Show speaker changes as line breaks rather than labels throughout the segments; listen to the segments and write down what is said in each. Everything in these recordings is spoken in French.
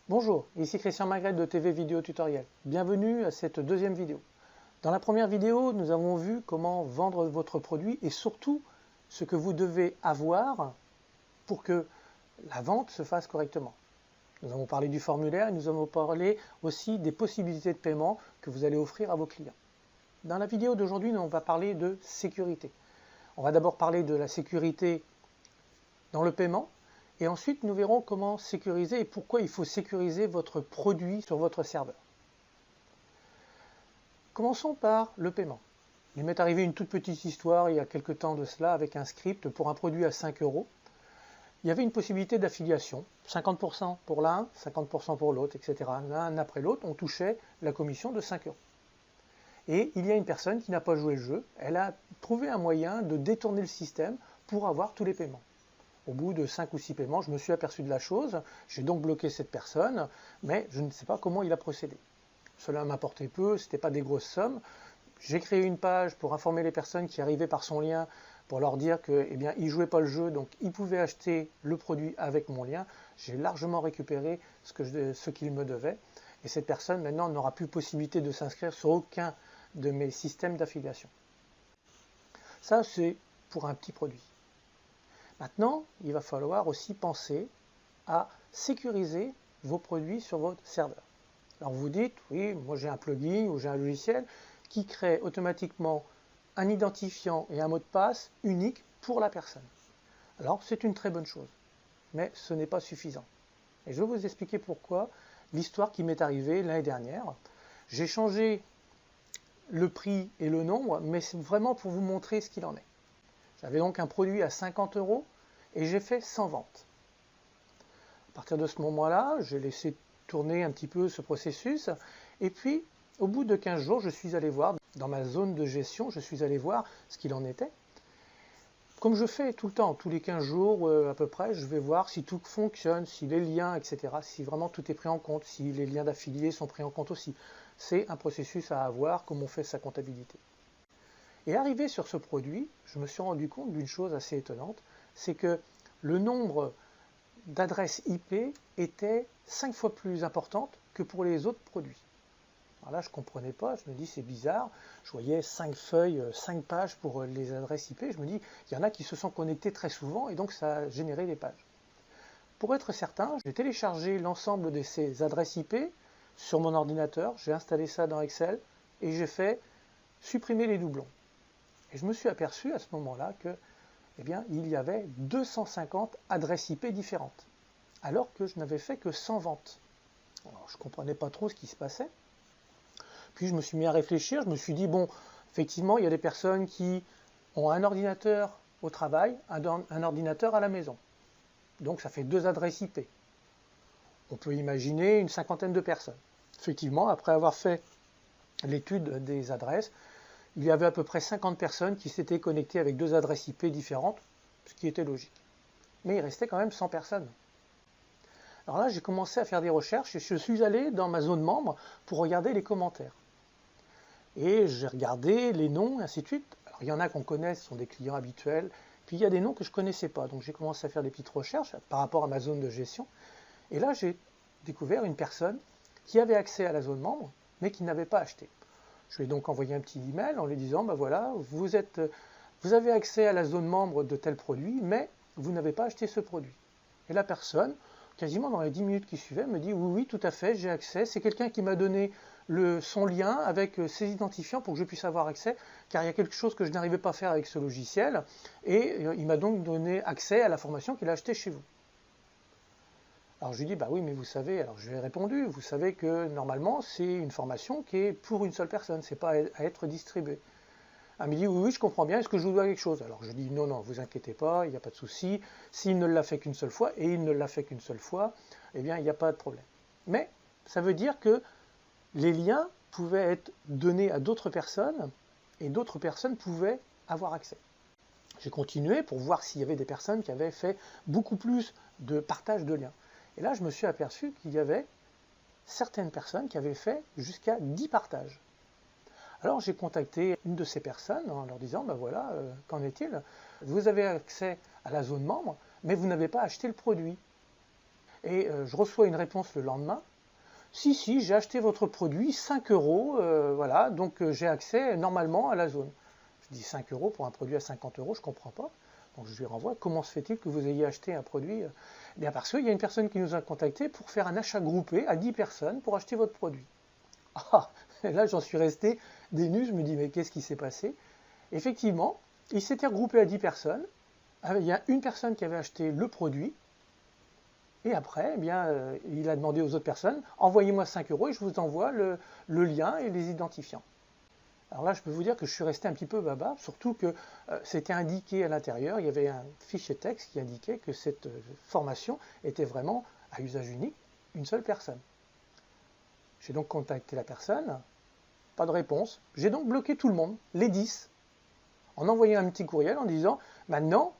Bonjour, ici Christian Magret de TV Vidéo Tutoriel. Bienvenue à cette deuxième vidéo. Dans la première vidéo, nous avons vu comment vendre votre produit et surtout ce que vous devez avoir pour que la vente se fasse correctement. Nous avons parlé du formulaire et nous avons parlé aussi des possibilités de paiement que vous allez offrir à vos clients. Dans la vidéo d'aujourd'hui, on va parler de sécurité. On va d'abord parler de la sécurité dans le paiement. Et ensuite, nous verrons comment sécuriser et pourquoi il faut sécuriser votre produit sur votre serveur. Commençons par le paiement. Il m'est arrivé une toute petite histoire il y a quelques temps de cela avec un script pour un produit à 5 €. Il y avait une possibilité d'affiliation, 50% pour l'un, 50% pour l'autre, etc. L'un après l'autre, on touchait la commission de 5 €. Et il y a une personne qui n'a pas joué le jeu, elle a trouvé un moyen de détourner le système pour avoir tous les paiements. Au bout de 5 ou 6 paiements, je me suis aperçu de la chose, j'ai donc bloqué cette personne, mais je ne sais pas comment il a procédé. Cela m'importait peu, ce n'était pas des grosses sommes. J'ai créé une page pour informer les personnes qui arrivaient par son lien, pour leur dire que, eh bien, ils ne jouaient pas le jeu, donc ils pouvaient acheter le produit avec mon lien. J'ai largement récupéré ce qu'il me devait, et cette personne maintenant n'aura plus possibilité de s'inscrire sur aucun de mes systèmes d'affiliation. Ça, c'est pour un petit produit. Maintenant, il va falloir aussi penser à sécuriser vos produits sur votre serveur. Alors vous dites, oui, moi j'ai un plugin ou j'ai un logiciel qui crée automatiquement un identifiant et un mot de passe unique pour la personne. Alors c'est une très bonne chose, mais ce n'est pas suffisant. Et je vais vous expliquer pourquoi l'histoire qui m'est arrivée l'année dernière. J'ai changé le prix et le nombre, mais c'est vraiment pour vous montrer ce qu'il en est. J'avais donc un produit à 50 € et j'ai fait 100 ventes. À partir de ce moment-là, j'ai laissé tourner un petit peu ce processus. Et puis, au bout de 15 jours, je suis allé voir, dans ma zone de gestion, je suis allé voir ce qu'il en était. Comme je fais tout le temps, tous les 15 jours à peu près, je vais voir si tout fonctionne, si les liens, etc., si vraiment tout est pris en compte, si les liens d'affiliés sont pris en compte aussi. C'est un processus à avoir, comme on fait sa comptabilité. Et arrivé sur ce produit, je me suis rendu compte d'une chose assez étonnante, c'est que le nombre d'adresses IP était 5 fois plus importante que pour les autres produits. Alors là, je ne comprenais pas, je me dis c'est bizarre, je voyais 5 feuilles, 5 pages pour les adresses IP, je me dis il y en a qui se sont connectés très souvent et donc ça a généré des pages. Pour être certain, j'ai téléchargé l'ensemble de ces adresses IP sur mon ordinateur, j'ai installé ça dans Excel et j'ai fait supprimer les doublons. Et je me suis aperçu à ce moment-là que, eh bien, il y avait 250 adresses IP différentes, alors que je n'avais fait que 100 ventes. Alors, je ne comprenais pas trop ce qui se passait. Puis je me suis mis à réfléchir, je me suis dit, bon, effectivement, il y a des personnes qui ont un ordinateur au travail, un ordinateur à la maison. Donc ça fait 2 adresses IP. On peut imaginer une cinquantaine de personnes. Effectivement, après avoir fait l'étude des adresses, il y avait à peu près 50 personnes qui s'étaient connectées avec 2 adresses IP différentes, ce qui était logique. Mais il restait quand même 100 personnes. Alors là, j'ai commencé à faire des recherches et je suis allé dans ma zone membre pour regarder les commentaires. Et j'ai regardé les noms, et ainsi de suite. Alors il y en a qu'on connaît, ce sont des clients habituels, puis il y a des noms que je ne connaissais pas. Donc j'ai commencé à faire des petites recherches par rapport à ma zone de gestion. Et là, j'ai découvert une personne qui avait accès à la zone membre, mais qui n'avait pas acheté. Je lui ai donc envoyé un petit email en lui disant, ben voilà, vous avez accès à la zone membre de tel produit, mais vous n'avez pas acheté ce produit. Et la personne, quasiment dans les 10 minutes qui suivaient, me dit, oui, oui, tout à fait, j'ai accès. C'est quelqu'un qui m'a donné son lien avec ses identifiants pour que je puisse avoir accès, car il y a quelque chose que je n'arrivais pas à faire avec ce logiciel, et il m'a donc donné accès à la formation qu'il a achetée chez vous. Alors je lui dis, bah oui, mais vous savez, alors je lui ai répondu, vous savez que normalement c'est une formation qui est pour une seule personne, c'est pas à être distribuée. Elle me dit, oui, oui, je comprends bien, est-ce que je vous dois quelque chose? Alors je dis, non, non, vous inquiétez pas, il n'y a pas de souci, s'il ne l'a fait qu'une seule fois, et il ne l'a fait qu'une seule fois, eh bien il n'y a pas de problème. Mais ça veut dire que les liens pouvaient être donnés à d'autres personnes, et d'autres personnes pouvaient avoir accès. J'ai continué pour voir s'il y avait des personnes qui avaient fait beaucoup plus de partage de liens. Et là, je me suis aperçu qu'il y avait certaines personnes qui avaient fait jusqu'à 10 partages. Alors j'ai contacté une de ces personnes en leur disant, ben voilà, qu'en est-il? Vous avez accès à la zone membre, mais vous n'avez pas acheté le produit. et je reçois une réponse le lendemain. Si, j'ai acheté votre produit, 5 euros, voilà, donc j'ai accès normalement à la zone. Je dis 5 euros pour un produit à 50 euros, je ne comprends pas. Donc je lui renvoie, comment se fait-il que vous ayez acheté un produit Bien parce qu'il y a une personne qui nous a contacté pour faire un achat groupé à 10 personnes pour acheter votre produit. Ah, et là j'en suis resté des nus, je me dis mais qu'est-ce qui s'est passé? Effectivement, il s'était regroupé à 10 personnes, il y a une personne qui avait acheté le produit, et après, eh bien, il a demandé aux autres personnes, envoyez-moi 5 euros et je vous envoie le lien et les identifiants. Alors là, je peux vous dire que je suis resté un petit peu baba, surtout que c'était indiqué à l'intérieur, il y avait un fichier texte qui indiquait que cette formation était vraiment à usage unique, une seule personne. J'ai donc contacté la personne, pas de réponse. J'ai donc bloqué tout le monde, les 10, en envoyant un petit courriel en disant « Maintenant,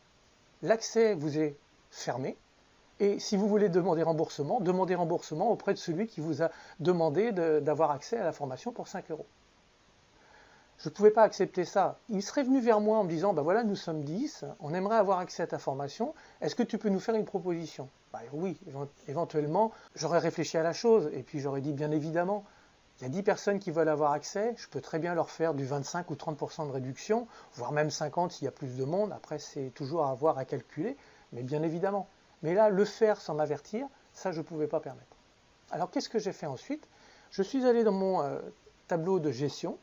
l'accès vous est fermé, et si vous voulez demander remboursement, demandez remboursement auprès de celui qui vous a demandé d'avoir accès à la formation pour 5 euros. » Je ne pouvais pas accepter ça. Il serait venu vers moi en me disant, ben voilà, nous sommes 10, on aimerait avoir accès à ta formation, est-ce que tu peux nous faire une proposition? Oui, éventuellement, j'aurais réfléchi à la chose, et puis j'aurais dit, bien évidemment, il y a 10 personnes qui veulent avoir accès, je peux très bien leur faire du 25 ou 30% de réduction, voire même 50 s'il y a plus de monde, après c'est toujours à avoir à calculer, mais bien évidemment. Mais là, le faire sans m'avertir, ça je ne pouvais pas permettre. Alors qu'est-ce que j'ai fait ensuite? Je suis allé dans mon tableau de gestion,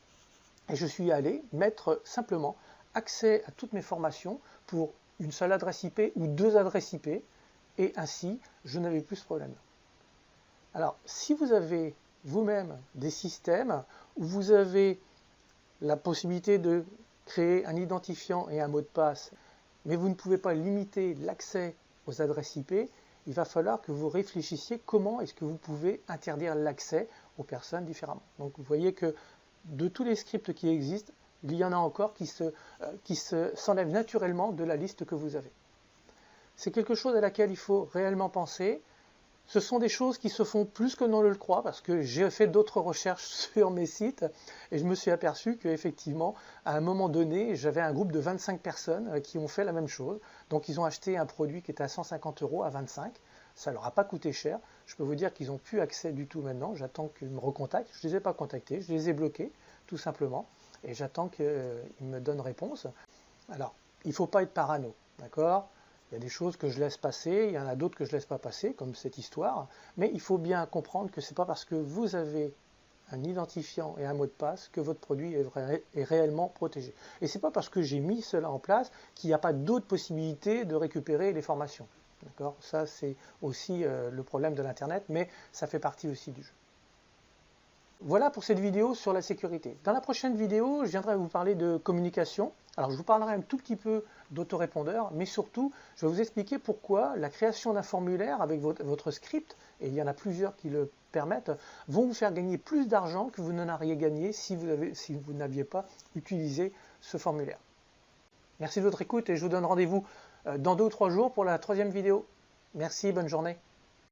et je suis allé mettre simplement accès à toutes mes formations pour une seule adresse IP ou 2 adresses IP, et ainsi, je n'avais plus ce problème. Alors, si vous avez vous-même des systèmes où vous avez la possibilité de créer un identifiant et un mot de passe, mais vous ne pouvez pas limiter l'accès aux adresses IP, il va falloir que vous réfléchissiez comment est-ce que vous pouvez interdire l'accès aux personnes différemment. Donc vous voyez que de tous les scripts qui existent, il y en a encore qui s'enlèvent naturellement de la liste que vous avez. C'est quelque chose à laquelle il faut réellement penser. Ce sont des choses qui se font plus que l'on ne le croit, parce que j'ai fait d'autres recherches sur mes sites, et je me suis aperçu qu'effectivement, à un moment donné, j'avais un groupe de 25 personnes qui ont fait la même chose. Donc ils ont acheté un produit qui était à 150 euros à 25. Ça ne leur a pas coûté cher. Je peux vous dire qu'ils n'ont plus accès du tout maintenant. J'attends qu'ils me recontactent. Je ne les ai pas contactés, je les ai bloqués, tout simplement. Et j'attends qu'ils me donnent réponse. Alors, il ne faut pas être parano, d'accord? Il y a des choses que je laisse passer, il y en a d'autres que je ne laisse pas passer, comme cette histoire. Mais il faut bien comprendre que ce n'est pas parce que vous avez un identifiant et un mot de passe que votre produit est réellement protégé. Et ce n'est pas parce que j'ai mis cela en place qu'il n'y a pas d'autres possibilités de récupérer les formations. D'accord? Ça, c'est aussi le problème de l'Internet, mais ça fait partie aussi du jeu. Voilà pour cette vidéo sur la sécurité. Dans la prochaine vidéo, je viendrai vous parler de communication. Alors, je vous parlerai un tout petit peu d'autorépondeur, mais surtout, je vais vous expliquer pourquoi la création d'un formulaire avec votre script, et il y en a plusieurs qui le permettent, vont vous faire gagner plus d'argent que vous n'en auriez gagné si vous n'aviez pas utilisé ce formulaire. Merci de votre écoute et je vous donne rendez-vous dans 2 ou 3 jours pour la 3e vidéo. Merci, bonne journée.